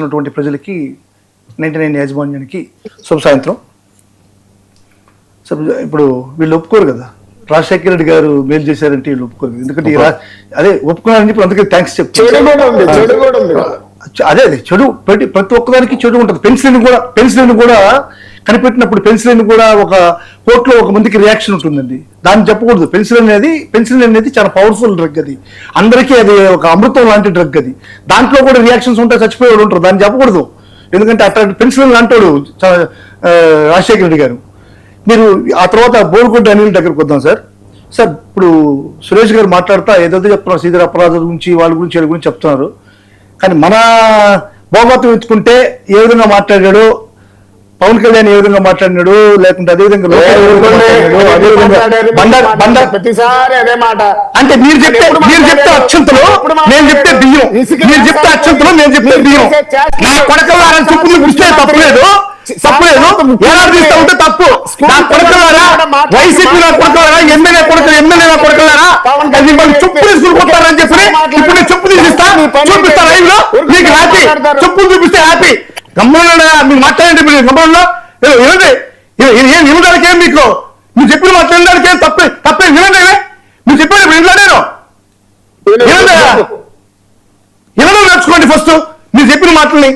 ఉన్నటువంటి ప్రజలకి 99 యాజమాన్యానికి శుభ సాయంత్రం. ఇప్పుడు వీళ్ళు ఒప్పుకోరు కదా, రాజశేఖర రెడ్డి గారు మేలు చేశారంటే వీళ్ళు ఒప్పుకోరు. ఎందుకంటే అదే ఒప్పుకున్నారని చెప్పి అందుకే థ్యాంక్స్ చెప్తారు. అదే చెడు ప్రతి ఒక్కదానికి చెడు ఉంటుంది. పెన్సిలిన్ కూడా కనిపెట్టినప్పుడు పెన్సిలిన్ కూడా ఒక కోర్టులో ఒక మందికి రియాక్షన్ ఉంటుందండి. దాన్ని చెప్పకూడదు. పెన్సిలిన్ అనేది చాలా పవర్ఫుల్ డ్రగ్. అది అందరికీ అది ఒక అమృతం లాంటి డ్రగ్. అది దాంట్లో కూడా రియాక్షన్స్ ఉంటాయి, చచ్చిపోయేవాడు ఉంటారు. దాన్ని చెప్పకూడదు. ఎందుకంటే అట్లా పెన్సిలిన్ అంటాడు రాజశేఖర రెడ్డి గారు. మీరు ఆ తర్వాత బోరుగొడ్డ అనిల్ దగ్గరకు వద్దాం సార్. ఇప్పుడు సురేష్ గారు మాట్లాడుతా ఏదో చెప్తున్నారు, శ్రీధర్ అపరాధుల గురించి వాళ్ళ గురించి చెప్తున్నారు. కానీ మన భోగవతం ఎత్తుకుంటే ఏ విధంగా మాట్లాడాడు, పవన్ కళ్యాణ్ ఏ విధంగా మాట్లాడినాడు, లేకుంటే అదే విధంగా అంటే మీరు చెప్తే అక్షంతలు, నేను చెప్తే బియ్యం, మీరు చెప్తే అక్షంతలు, నేను చెప్తే బియ్యం. నా కొడకలారా చెప్పులు గుర్తే తప్పలేదు, ఎలా తీస్తా ఉంటే తప్పు. నా కొడకలారా వైసీపీ నా కొడకలారా, ఎమ్మెల్యే కొడకలారా చెప్పు తీసుకుంటారని చెప్పి ఇప్పుడు చెప్పు చూపిస్తా లైవ్ లో. మీకు హ్యాపీ, చెప్పులు చూపిస్తే హ్యాపీ. గమ్మన్నా మీరు మాట్లాడండి. మీరు గమ్మన్నా వినడానికేం మీకు, మీరు చెప్పిన మాట్లాడడానికేం తప్పే వినండి. మీరు చెప్పారు వినడాను వినడం నేర్చుకోండి ఫస్ట్ మీరు చెప్పిన మాటల్ని.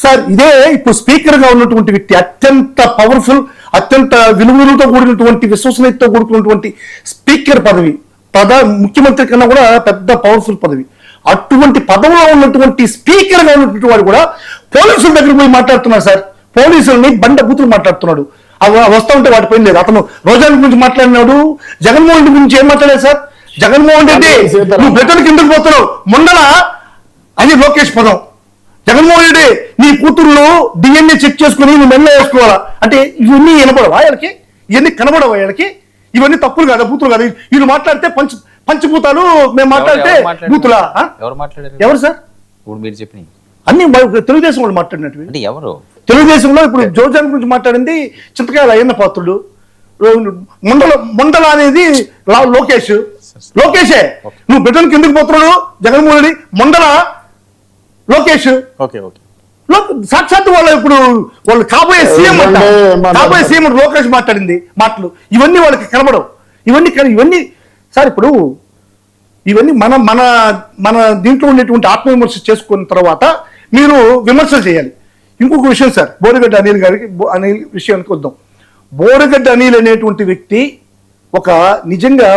సార్ ఇదే ఇప్పుడు స్పీకర్ గా ఉన్నటువంటి వ్యక్తి అత్యంత పవర్ఫుల్, అత్యంత విలువలతో కూడినటువంటి విశ్వసనీయతతో కూడుకున్నటువంటి స్పీకర్ పదవి, ముఖ్యమంత్రి కన్నా కూడా పెద్ద పవర్ఫుల్ పదవి. అటువంటి పదవిలో ఉన్నటువంటి స్పీకర్ గా ఉన్నటువంటి వాడు కూడా పోలీసుల దగ్గర పోయి మాట్లాడుతున్నాడు సార్. పోలీసులని బూతులు మాట్లాడుతున్నాడు. అవి వస్తూ ఉంటే వాటి పైన లేదు. అతను రోజాల గురించి మాట్లాడినాడు, జగన్మోహన్ రెడ్డి గురించి ఏం మాట్లాడారు సార్? జగన్మోహన్ రెడ్డి నువ్వు బ్రిటన్ కిందకు పోతున్నావు, ముందల అది లోకేష్ పదం. జగన్మోహన్ రెడ్డి నీ కూతుర్లు డిఎన్ఏ చెక్ చేసుకుని నువ్వు మెల్ల వేసుకోవాలా అంటే ఇవన్నీ వినపడవా వీళ్ళకి? ఇవన్నీ కనబడవా వీళ్ళకి? ఇవన్నీ తప్పులు కాదా, బూతులు కాదు. వీళ్ళు మాట్లాడితే పంచభూతాలు, మేము మాట్లాడితే బూతులా? ఎవరు సార్ మీరు చెప్పిన అన్ని తెలుగుదేశం వాళ్ళు మాట్లాడినట్టు. ఎవరు తెలుగుదేశంలో ఇప్పుడు జోజాన్ గురించి మాట్లాడింది చింతకాయల అయ్యన్న పాత్రుడు. ముండల అనేది లోకేషే. నువ్వు బిడ్డను కిందకి పోతున్నాడు జగన్మోహన్ రెడ్డి, ముండల లోకేష్. సాక్షాత్ వాళ్ళు కాబోయే సీఎం లోకేష్ మాట్లాడింది మాటలు ఇవన్నీ వాళ్ళకి కనబడవు. ఇవన్నీ సార్ ఇప్పుడు ఇవన్నీ మన మన మన దీంట్లో ఉండేటువంటి ఆత్మవిమర్శ చేసుకున్న తర్వాత మీరు విమర్శలు చేయాలి. ఇంకొక విషయం సార్, బోరుగడ్డ అనిల్ విషయానికి వద్దాం. బోరుగడ్డ అనిల్ అనేటువంటి వ్యక్తి నిజంగా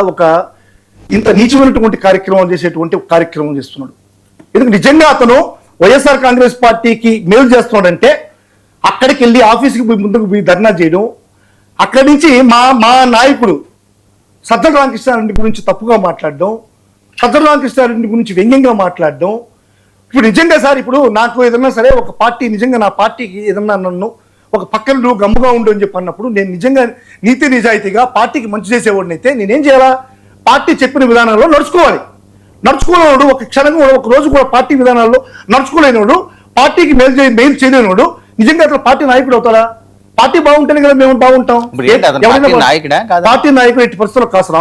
ఇంత నీచమైనటువంటి కార్యక్రమం చేసేటువంటి కార్యక్రమం చేస్తున్నాడు. ఎందుకంటే నిజంగా అతను వైఎస్ఆర్ కాంగ్రెస్ పార్టీకి మేలు చేస్తున్నాడంటే అక్కడికి వెళ్ళి ఆఫీస్కి ముందుకు పోయి ధర్నా చేయడం, అక్కడి నుంచి మా నాయకుడు సజ్జల రామకృష్ణారెడ్డి గురించి తప్పుగా మాట్లాడడం, సజ్జల రామకృష్ణారెడ్డి గురించి వ్యంగ్యంగా మాట్లాడడం. ఇప్పుడు నిజంగా సార్ ఇప్పుడు నాకు ఏదన్నా సరే ఒక పార్టీ నిజంగా నా పార్టీకి ఏదన్నా నన్ను ఒక పక్కన నువ్వు గమ్ముగా ఉండు అని చెప్పి అన్నప్పుడు నేను నిజంగా నీతి నిజాయితీగా పార్టీకి మంచి చేసేవాడిని అయితే నేనేం చేయాలా? పార్టీ చెప్పిన విధానాల్లో నడుచుకోలేవాడు ఒక క్షణం కూడా ఒక రోజు కూడా పార్టీ విధానాల్లో నడుచుకోలేనివాడు, పార్టీకి మేలు చేయలేనివాడు నిజంగా అట్లా పార్టీ నాయకుడు అవుతారా? పార్టీ బాగుంటేనే కదా మేము బాగుంటాం. పార్టీ నాయకుడు ఎట్టి పరిస్థితుల్లో కాదు.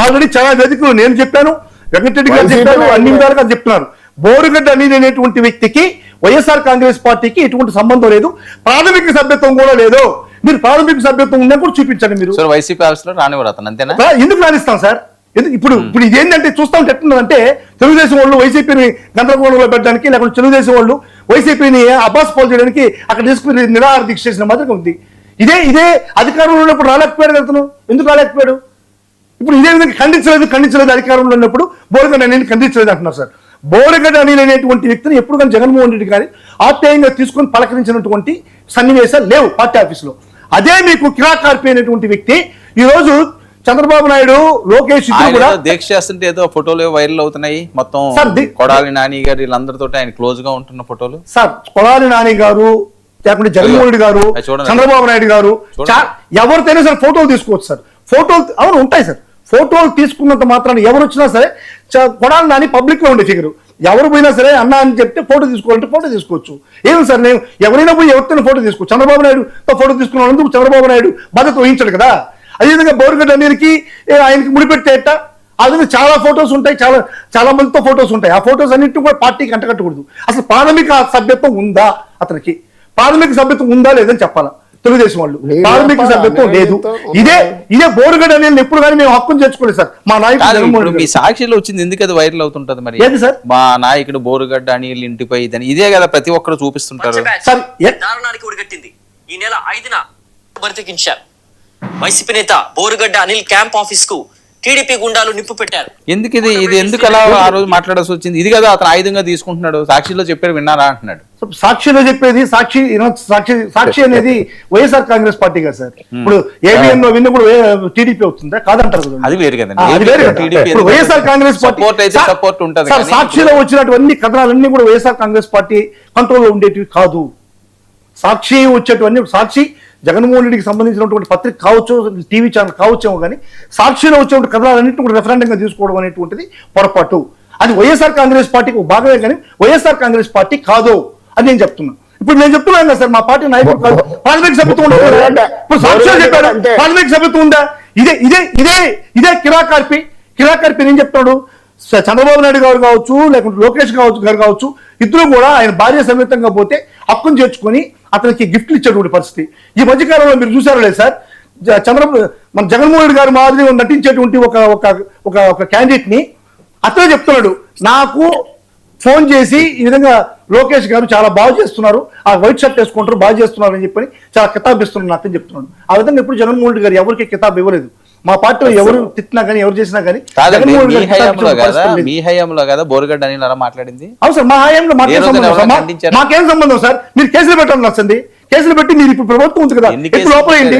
ఆల్రెడీ చాలా వేదికలు నేను చెప్పాను, వెంకటరెడ్డి గారు చెప్పారు, అన్ని విధాలుగా చెప్తున్నారు. బోరుగడ్డ అనిల్ అనేటువంటి వ్యక్తికి వైఎస్ఆర్ కాంగ్రెస్ పార్టీకి ఎటువంటి సంబంధం లేదు, ప్రాథమిక సభ్యత్వం కూడా లేదు. మీరు ప్రాథమిక సభ్యత్వం ఉన్నా కూడా చూపించండి. మీరు వైసీపీ ఆఫీసులో రానివ్వరు, ఎందుకు రాణిస్తాం సార్? ఇప్పుడు ఇదేంటంటే చూస్తా ఉంటే ఎట్లున్నదంటే తెలుగుదేశం వాళ్ళు వైసీపీని గందరగోళంలో పెట్టడానికి, లేకపోతే తెలుగుదేశం వాళ్ళు వైసీపీని అబాస్ పాలు చేయడానికి అక్కడ తీసుకుని నిరాహార దీక్ష చేసిన మాదిరిగా ఉంది. ఇదే అధికారంలో ఉన్నప్పుడు రాలేకపోయాడు అతను. ఎందుకు రాలేకపోయాడు? ఇప్పుడు ఇదే విధంగా ఖండించలేదు అధికారంలో ఉన్నప్పుడు బోరుగడ్డ అనిల్ ఖండించలేదు అంటున్నారు సార్. బోరుగడ్డ అనిల్ అనేటువంటి వ్యక్తిని ఎప్పుడు కానీ జగన్మోహన్ రెడ్డి గారి ఆప్యాయంగా తీసుకొని పలకరించినటువంటి సన్నివేశాలు లేవు పార్టీ ఆఫీసులో. అదే మీకు కిరాకార్పి అనేటువంటి వ్యక్తి ఈ రోజు చంద్రబాబు నాయుడు, లోకేష్ కూడా దీక్ష చేస్తుంటే ఏదో ఫోటోలు వైరల్ అవుతున్నాయి. మొత్తం కొడాలి నాని గారు వీళ్ళందరితో ఆయన క్లోజ్ గా ఉంటున్న ఫోటోలు సార్. కొడాలి నాని గారు, లేకుంటే జగన్మోహన్ రెడ్డి గారు, చంద్రబాబు నాయుడు గారు, ఎవరితోనే సార్ ఫోటోలు తీసుకోవచ్చు సార్. ఫోటోలు అవును ఉంటాయి సార్. ఫోటోలు తీసుకున్నంత మాత్రాన్ని ఎవరు వచ్చినా సరే కొడాలి నాని పబ్లిక్ లో ఉండే ఫిగర్, ఎవరు పోయినా సరే అన్నా అని చెప్తే ఫోటో తీసుకోవాలంటే ఫోటో తీసుకోవచ్చు. ఏమి సార్ నేను ఎవరైనా పోయి ఎవరితో ఫోటో తీసుకోవచ్చు. చంద్రబాబు నాయుడుతో ఫోటో తీసుకున్నందుకు చంద్రబాబు నాయుడు బాధ్యత వహించాడు కదా. అదేవిధంగా బోరుగడ్డ అనిల్కి ఆయనకి ముడిపెట్టేట అది చాలా ఫొటోస్ ఉంటాయి, చాలా మందితో ఫొటోస్ ఉంటాయి. ఆ ఫొటోస్ అన్నింటినీ కూడా పార్టీకి అంటకట్టకూడదు. అసలు ప్రాథమిక సభ్యత్వం ఉందా అతనికి, ప్రాథమిక సభ్యత్వం ఉందా లేదని చెప్పాలా తెలుగుదేశం వాళ్ళు. ప్రాథమిక సభ్యత్వం లేదు. ఇదే బోరుగడ్డ అనేది ఎప్పుడు కానీ మేము హక్కును చేర్చుకోలేదు సార్. మా నాయకుడు మీ సాక్షిలో వచ్చింది ఎందుకు అది వైరల్ అవుతుంటది మరి? ఏది సార్? మా నాయకుడు బోరుగడ్డ అనిల్ ఇంటిపై ఇదని ఇదే కదా ప్రతి ఒక్కరు చూపిస్తుంటారు. దారుణానికి ఉడిగట్టింది. ఈ నెల 5న బరితెకించారు. వైసీపీ నేత బోరుగడ్డ అనిల్ క్యాంప్ ఆఫీస్ కు టీడీపీ గుండాలు నిప్పు పెట్టారు. ఎందుకు ఇది ఎందుకు అలా ఆ రోజు మాట్లాడాల్సి వచ్చింది? ఇది కదా అతను ఆయుధంగా తీసుకుంటున్నాడు. సాక్షిలో చెప్పారు, విన్నారా అంటున్నాడు. సాక్షిలో చెప్పేది సాక్షి అనేది వైఎస్ఆర్ కాంగ్రెస్ పార్టీ కదా సార్. ఇప్పుడు ఏబిఎన్ లో విన్న కూడా టీడీపీ అవుతుందా కాదంటారు కదా, అది వేరు కదండి. ఇప్పుడు వైఎస్ఆర్ కాంగ్రెస్ పార్టీ సపోర్ట్ ఉంటుంది. సాక్షిలో వచ్చినటువంటి కథనాలన్నీ కూడా వైఎస్ఆర్ కాంగ్రెస్ పార్టీ కంట్రోల్లో ఉండేటివి కాదు. సాక్షి వచ్చేటువంటి సాక్షి జగన్మోహన్ రెడ్డికి సంబంధించినటువంటి పత్రిక కావచ్చు, టీవీ ఛానల్ కావచ్చేమో, కానీ సాక్షిలో వచ్చేటువంటి కథనాలన్నింటినీ కూడా రెఫరెండంగా తీసుకోవడం అనేటువంటిది పొరపాటు. అది వైఎస్ఆర్ కాంగ్రెస్ పార్టీకి ఒక భాగమే కానీ వైఎస్ఆర్ కాంగ్రెస్ పార్టీ కాదు అని నేను చెప్తున్నాను. ఇప్పుడు నేను చెప్తున్నాను కదా సార్, మా పార్టీ నాయకుడు కాదు, ప్రాథమిక సభ్యత్వం ఉండదు. ఇప్పుడు సాక్షిలో చెప్పారు ప్రాథమిక సభ్యత్వం ఉందా? ఇదే కిరాకార్పి ఏం చెప్తాడు? చంద్రబాబు నాయుడు గారు కావచ్చు, లేకుంటే లోకేష్ గారు కావచ్చు, ఇద్దరు కూడా ఆయన భార్య సమేతంగా పోతే హక్కును చేర్చుకొని అతనికి గిఫ్ట్లు ఇచ్చేటువంటి పరిస్థితి. ఈ మధ్యకాలంలో మీరు చూసారో లేదు సార్, మన జగన్మోహన్ రెడ్డి గారు మాదిరి నటించేటువంటి ఒక క్యాండిడేట్ ని అతనే చెప్తున్నాడు, నాకు ఫోన్ చేసి ఈ విధంగా లోకేష్ గారు చాలా బాగా చేస్తున్నారు, ఆ వైట్ షర్ట్ వేసుకుంటారు, బాగా చేస్తున్నారు అని చెప్పని చాలా కితాబ్ ఇస్తున్నారు అతను చెప్తున్నాడు. ఆ విధంగా ఇప్పుడు జగన్మోహన్ రెడ్డి గారు ఎవరికి కితాబ్ ఇవ్వలేదు. మా పార్టీలో ఎవరు తిట్టినా కానీ ఎవరు చేసినా కానీ మీ హయాంలో కదా బోరుగడ్డ అని అలా మాట్లాడింది. అవును సార్, మా హయాంలో మాకేం సంబంధం సార్? మీరు కేసులు పెట్టాలని వస్తుంది, కేసులు పెట్టి మీరు ఇప్పుడు ప్రభుత్వం ఉంది కదా, ఇప్పుడు లోపలేయండి.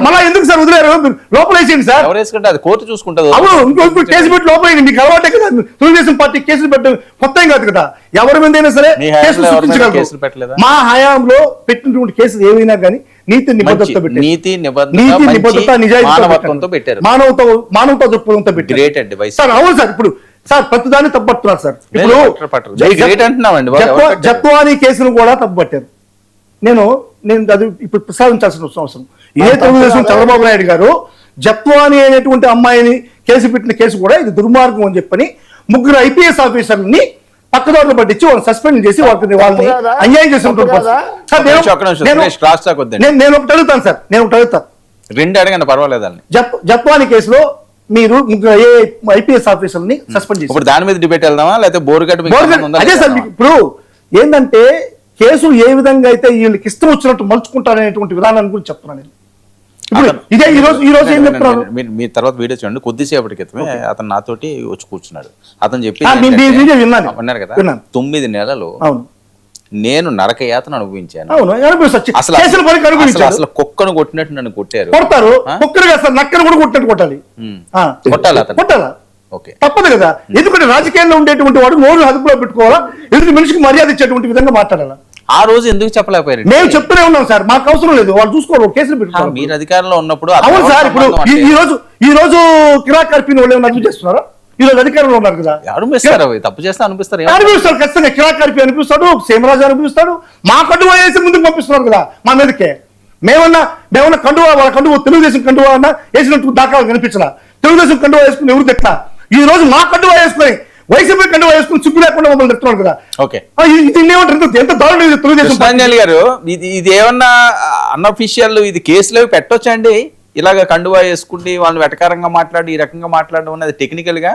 మళ్ళీ ఎందుకు సార్ వదిలేరు? లోపలేసేయండి సార్. అది కోర్టు చూసుకుంటుంది. అవును, ఇంకో కేసు పెట్టి లోపలేయండి. మీకు అలవాటే కదా తెలుగుదేశం పార్టీ కేసులు పెట్టడం కొత్త ఏం కాదు కదా. ఎవరి మీద అయినా సరే కేసులు సృష్టించగలరు. మా హయాంలో పెట్టినటువంటి కేసులు ఏవైనా కానీ నీతి నిబద్ధతతో మానవతా దృక్పథంతో పెట్టారు సార్. అవును సార్, ఇప్పుడు సార్ ప్రతిదాన్ని తప్పుపడుతున్నారు సార్. ఇప్పుడు జత్వానీ కేసును కూడా తప్పుపట్టారు. నేను అది ఇప్పుడు ప్రస్తావించాల్సిన అవసరం. ఇదే తెలుగుదేశం చంద్రబాబు నాయుడు గారు జత్వానీ అనేటువంటి అమ్మాయిని కేసు పెట్టిన కేసు కూడా ఇది దుర్మార్గం అని చెప్పని 3 ఐపీఎస్ ఆఫీసర్ని పక్కదారులు పట్టించి వాళ్ళని సస్పెండ్ చేసి వాళ్ళని అన్యాయం చేసినటువంటి నేను ఒకటి అడుగుతాను సార్, రెండు అడగండి పర్వాలేదు. జత్వానీ కేసులో మీరు 3 ఐపీఎస్ ఆఫీసర్ని సస్పెండ్ చేసి ఇప్పుడు దాని మీద డిబేట్ వెళ్దామా లేకపోతే బోరుగడ్డ? అదే సార్, ఇప్పుడు ఏంటంటే కేసులు ఏ విధంగా అయితే వీళ్ళకి ఇష్టం వచ్చినట్టు మలుచుకుంటారనేటువంటి విధానాన్ని గురించి చెప్తున్నాను నేను. ఇదే ఈ రోజు ఏం చెప్తున్నారు? మీ తర్వాత వీడియో చూడండి. కొద్దిసేపటి క్రితమే అతను నాతోటి వచ్చి కూర్చున్నాడు. అతను చెప్పి అన్నారు కదా, 9 నెలలు నేను నరక యాతన అనుభవించాను. అసలు కుక్కను కొట్టినట్టు నన్ను కొట్టారు. కొడతారు, నక్కను కూడా కొట్టినట్టు కొట్టాలి, కొట్టాలా? తప్పదు కదా. ఎందుకంటే రాజకీయాల్లో ఉండేటువంటి వాడు నోరు అదుపులో పెట్టుకోవాలా, ఎదుటి మనిషికి మర్యాద ఇచ్చేటువంటి విధంగా మాట్లాడాలా. ఆ రోజు ఎందుకు చెప్పలేకపోయారు? మేము చెప్తూనే ఉన్నాం సార్, మాకు అవసరం లేదు, వాళ్ళు చూసుకోవాలి, కేసులు పెట్టుకోవాలి. మీరు అధికారంలో ఉన్నప్పుడు అవును సార్. ఇప్పుడు ఈ రోజు కిరాక్ కార్పిని వాళ్ళు ఏమైనా అదుపు చేస్తున్నారా? ఈ రోజు అధికారంలో ఉన్నారు కదా, అనిపిస్తారు తప్పు చేస్తే అనిపిస్తారు. ఖచ్చితంగా కిరాక్ కార్పి అనిపిస్తాడు, సీమరాజు అనిపిస్తాడు. మా కండువా వేసి ముందుకు పంపిస్తున్నారు కదా మా మీదకే. మేమన్నా కండువా, వాళ్ళ కండువా తెలుగుదేశం కండువా అన్నా వేసినట్టు దాఖలు కనిపించలా. తెలుగుదేశం కండువా వేసుకుని ఎవరు తెట్లా? ఈ రోజు మా కండువా వేసుకుని వైసీపీ కండువా వేసుకుని సిగ్గు లేకుండా మమ్మల్ని తెస్తున్నారు కదా. ఎంత దారుణం తెలుగుదేశం గారు. ఇది ఏమన్నా అన్అఫీషియల్ ఇది కేసులు పెట్టొచ్చండి? ఇలాగ కండువా వేసుకుంటే వాళ్ళని వెటకారంగా మాట్లాడి ఈ రకంగా మాట్లాడడం అనేది టెక్నికల్ గా